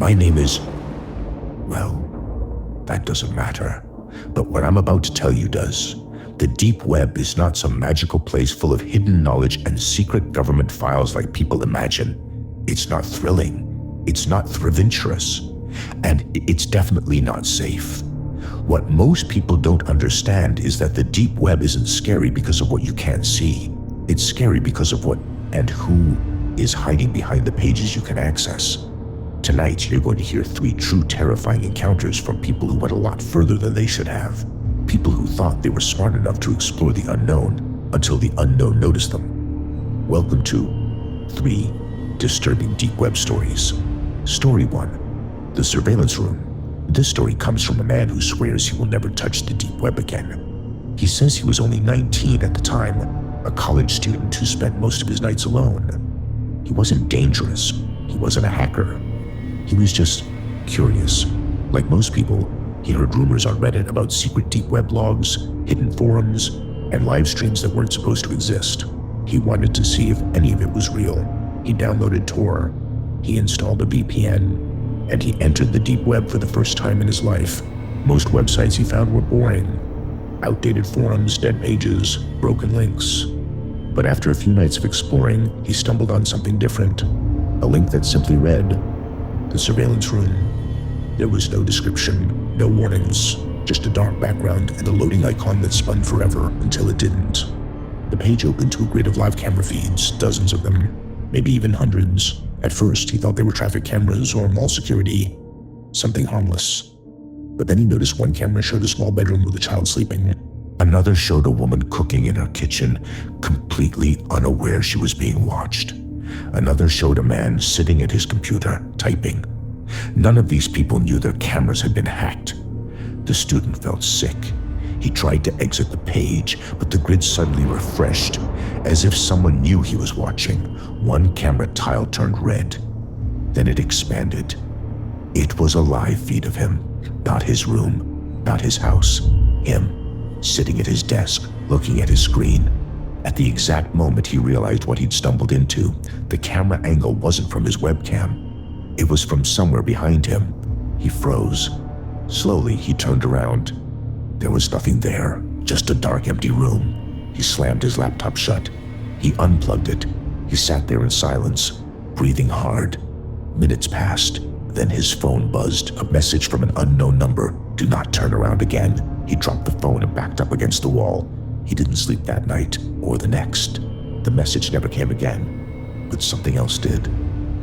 My name is... well, that doesn't matter. But what I'm about to tell you does. The deep web is not some magical place full of hidden knowledge and secret government files like people imagine. It's not thrilling. It's not thriventurous. And it's definitely not safe. What most people don't understand is that the deep web isn't scary because of what you can't see. It's scary because of what and who is hiding behind the pages you can access. Tonight, you're going to hear 3 true terrifying encounters from people who went a lot further than they should have. People who thought they were smart enough to explore the unknown until the unknown noticed them. Welcome to 3 disturbing deep web stories. Story 1, The Surveillance Room. This story comes from a man who swears he will never touch the deep web again. He says he was only 19 at the time, a college student who spent most of his nights alone. He wasn't dangerous. He wasn't a hacker. He was just curious. Like most people, he heard rumors on Reddit about secret deep web logs, hidden forums, and live streams that weren't supposed to exist. He wanted to see if any of it was real. He downloaded Tor. He installed a VPN, and he entered the deep web for the first time in his life. Most websites he found were boring. Outdated forums, dead pages, broken links. But after a few nights of exploring, he stumbled on something different. A link that simply read, "The Surveillance Room." There was no description, no warnings, just a dark background and a loading icon that spun forever until it didn't. The page opened to a grid of live camera feeds, dozens of them, maybe even hundreds. At first, he thought they were traffic cameras or mall security, something harmless. But then he noticed one camera showed a small bedroom with a child sleeping. Another showed a woman cooking in her kitchen, completely unaware she was being watched. Another showed a man sitting at his computer, typing. None of these people knew their cameras had been hacked. The student felt sick. He tried to exit the page, but the grid suddenly refreshed, as if someone knew he was watching. One camera tile turned red. Then it expanded. It was a live feed of him. Not his room, not his house. Him, sitting at his desk, looking at his screen. At the exact moment he realized what he'd stumbled into, the camera angle wasn't from his webcam. It was from somewhere behind him. He froze. Slowly, he turned around. There was nothing there, just a dark, empty room. He slammed his laptop shut. He unplugged it. He sat there in silence, breathing hard. Minutes passed. Then his phone buzzed, a message from an unknown number. Do not turn around again. He dropped the phone and backed up against the wall. He didn't sleep that night, or the next. The message never came again. But something else did.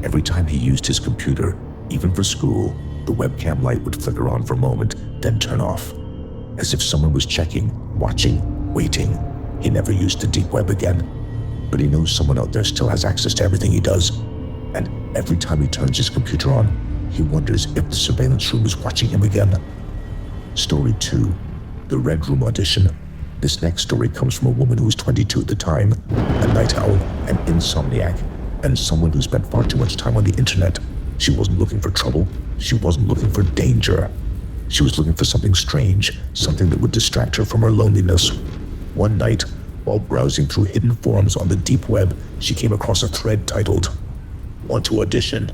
Every time he used his computer, even for school, the webcam light would flicker on for a moment, then turn off. As if someone was checking, watching, waiting. He never used the deep web again. But he knows someone out there still has access to everything he does. And every time he turns his computer on, he wonders if the surveillance room is watching him again. Story 2, The Red Room Audition. This next story comes from a woman who was 22 at the time, a night owl, an insomniac, and someone who spent far too much time on the internet. She wasn't looking for trouble. She wasn't looking for danger. She was looking for something strange, something that would distract her from her loneliness. One night, while browsing through hidden forums on the deep web, she came across a thread titled, "Want to audition?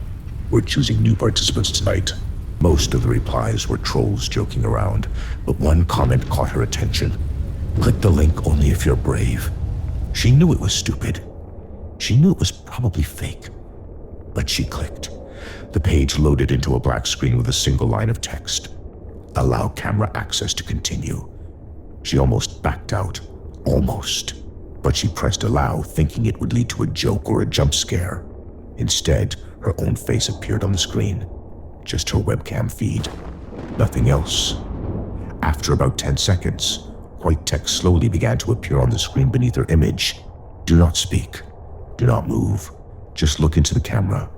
We're choosing new participants tonight." Most of the replies were trolls joking around, but one comment caught her attention. "Click the link only if you're brave." She knew it was stupid. She knew it was probably fake. But she clicked. The page loaded into a black screen with a single line of text. Allow camera access to continue. She almost backed out. Almost. But she pressed allow, thinking it would lead to a joke or a jump scare. Instead, her own face appeared on the screen. Just her webcam feed. Nothing else. After about 10 seconds, white text slowly began to appear on the screen beneath her image. Do not speak. Do not move. Just look into the camera.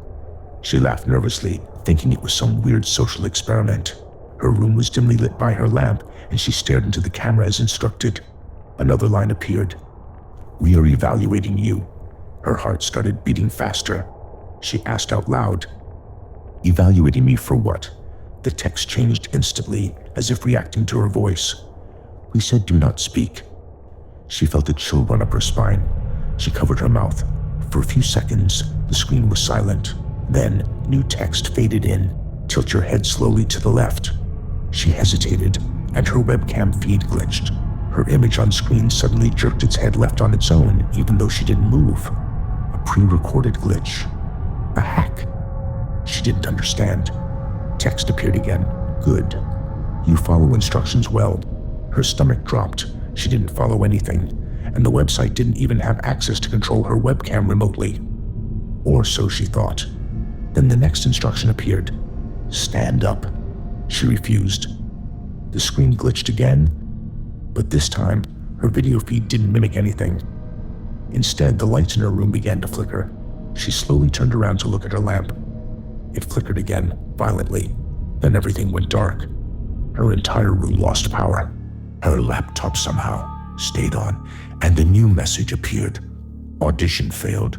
She laughed nervously, thinking it was some weird social experiment. Her room was dimly lit by her lamp, and she stared into the camera as instructed. Another line appeared. We are evaluating you. Her heart started beating faster. She asked out loud, evaluating me for what? The text changed instantly, as if reacting to her voice. We said do not speak. She felt a chill run up her spine. She covered her mouth. For a few seconds, the screen was silent. Then, new text faded in. Tilt your head slowly to the left. She hesitated, and her webcam feed glitched. Her image on screen suddenly jerked its head left on its own, even though she didn't move. A pre-recorded glitch. A hack. She didn't understand. Text appeared again. Good. You follow instructions well. Her stomach dropped. She didn't follow anything, and the website didn't even have access to control her webcam remotely. Or so she thought. Then the next instruction appeared. Stand up. She refused. The screen glitched again, but this time, her video feed didn't mimic anything. Instead, the lights in her room began to flicker. She slowly turned around to look at her lamp. It flickered again, violently. Then everything went dark. Her entire room lost power. Her laptop somehow stayed on, and a new message appeared. Audition failed.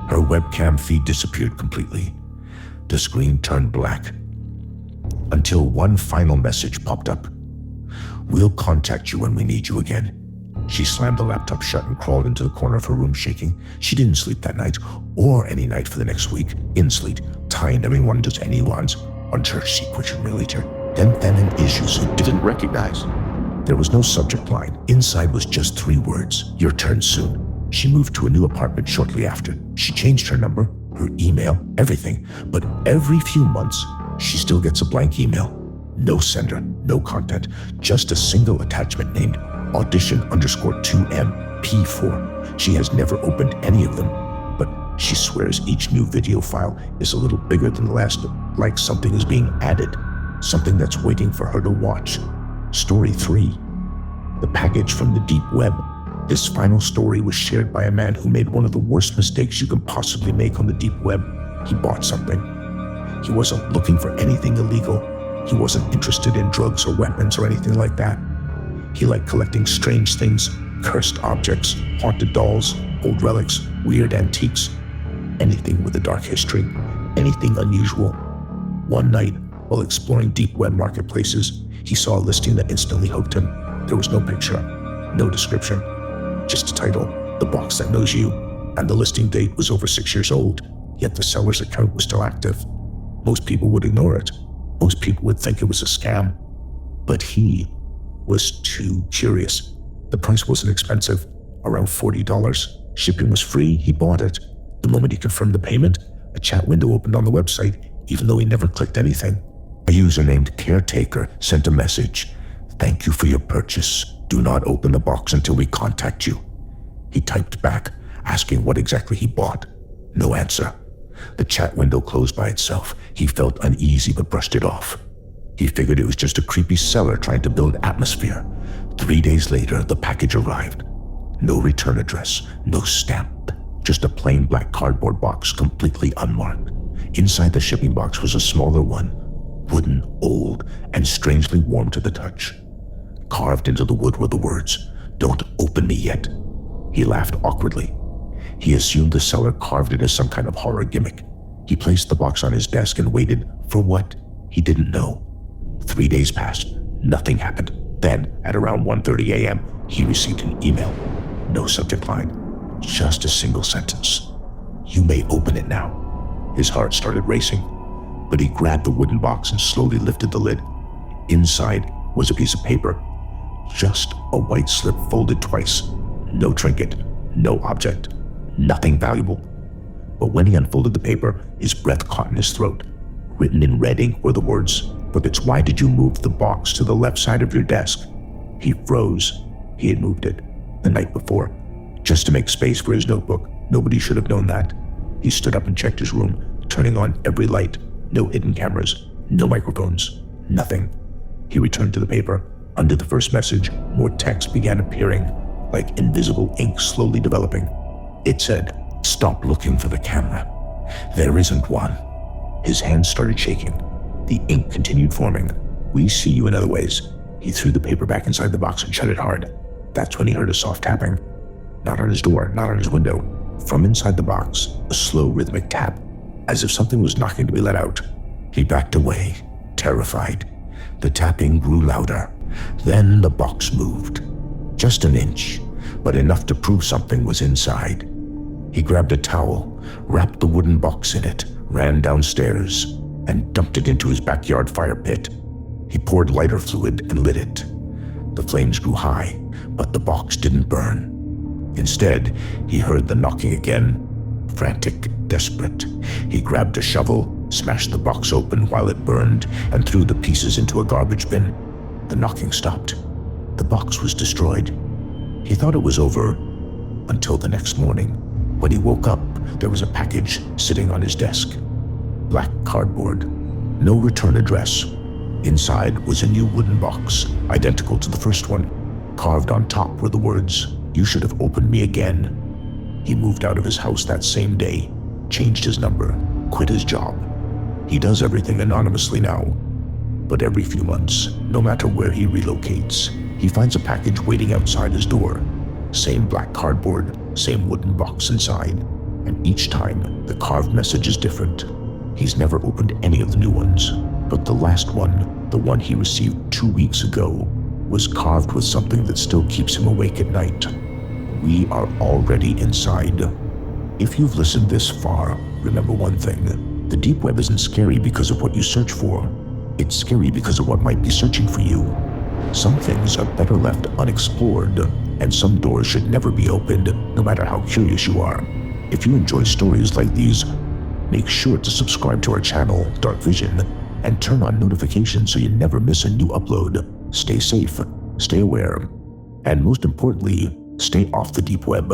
Her webcam feed disappeared completely. The screen turned black. Until one final message popped up. We'll contact you when we need you again. She slammed the laptop shut and crawled into the corner of her room shaking. She didn't sleep that night, or any night for the next week. In sleep, tying everyone to anyone's on church secret relator. Then an issues it didn't recognize. There was no subject line. Inside was just 3 words. Your turn soon. She moved to a new apartment shortly after. She changed her number, her email, everything. But every few months, she still gets a blank email. No sender, no content, just a single attachment named audition_2MP4. She has never opened any of them, but she swears each new video file is a little bigger than the last, like something is being added, something that's waiting for her to watch. Story 3. The package from the deep web. This final story was shared by a man who made one of the worst mistakes you can possibly make on the deep web. He bought something. He wasn't looking for anything illegal. He wasn't interested in drugs or weapons or anything like that. He liked collecting strange things, cursed objects, haunted dolls, old relics, weird antiques, anything with a dark history, anything unusual. One night, while exploring deep web marketplaces, he saw a listing that instantly hooked him. There was no picture, no description, just a title, The Box That Knows You, and the listing date was over 6 years old, yet the seller's account was still active. Most people would ignore it. Most people would think it was a scam. But he was too curious. The price wasn't expensive, around $40. Shipping was free, he bought it. The moment he confirmed the payment, a chat window opened on the website, even though he never clicked anything. A user named Caretaker sent a message. Thank you for your purchase. Do not open the box until we contact you. He typed back, asking what exactly he bought. No answer. The chat window closed by itself. He felt uneasy but brushed it off. He figured it was just a creepy seller trying to build atmosphere. 3 days later, the package arrived. No return address, no stamp, just a plain black cardboard box completely unmarked. Inside the shipping box was a smaller one, wooden, old, and strangely warm to the touch. Carved into the wood were the words, "Don't open me yet." He laughed awkwardly. He assumed the seller carved it as some kind of horror gimmick. He placed the box on his desk and waited for what? He didn't know. 3 days passed. Nothing happened. Then, at around 1:30 a.m., he received an email. No subject line. Just a single sentence. You may open it now. His heart started racing, but he grabbed the wooden box and slowly lifted the lid. Inside was a piece of paper. Just a white slip folded twice. No trinket, no object, nothing valuable. But when he unfolded the paper, his breath caught in his throat. Written in red ink were the words, "But it's why did you move the box to the left side of your desk?" He froze. He had moved it the night before, just to make space for his notebook. Nobody should have known that. He stood up and checked his room, turning on every light. No hidden cameras, no microphones, nothing. He returned to the paper. Under the first message, more text began appearing, like invisible ink slowly developing. It said, "Stop looking for the camera. There isn't one." His hands started shaking. The ink continued forming. "We see you in other ways." He threw the paper back inside the box and shut it hard. That's when he heard a soft tapping. Not on his door, not on his window. From inside the box, a slow rhythmic tap, as if something was knocking to be let out. He backed away, terrified. The tapping grew louder. Then the box moved. Just an inch, but enough to prove something was inside. He grabbed a towel, wrapped the wooden box in it, ran downstairs. and dumped it into his backyard fire pit. He poured lighter fluid and lit it. The flames grew high, but the box didn't burn. Instead, he heard the knocking again. Frantic, desperate, he grabbed a shovel, smashed the box open while it burned, and threw the pieces into a garbage bin. The knocking stopped. The box was destroyed. He thought it was over until the next morning. When he woke up, there was a package sitting on his desk. Black cardboard. No return address. Inside was a new wooden box, identical to the first one. Carved on top were the words, "You should have opened me again." He moved out of his house that same day, changed his number, quit his job. He does everything anonymously now. But every few months, no matter where he relocates, he finds a package waiting outside his door. Same black cardboard, same wooden box inside. And each time, the carved message is different. He's never opened any of the new ones, but the last one, the one he received 2 weeks ago, was carved with something that still keeps him awake at night. We are already inside. If you've listened this far, remember one thing. The deep web isn't scary because of what you search for. It's scary because of what might be searching for you. Some things are better left unexplored, and some doors should never be opened, no matter how curious you are. If you enjoy stories like these, make sure to subscribe to our channel, Dark Vision, and turn on notifications so you never miss a new upload. Stay safe, stay aware, and most importantly, stay off the deep web.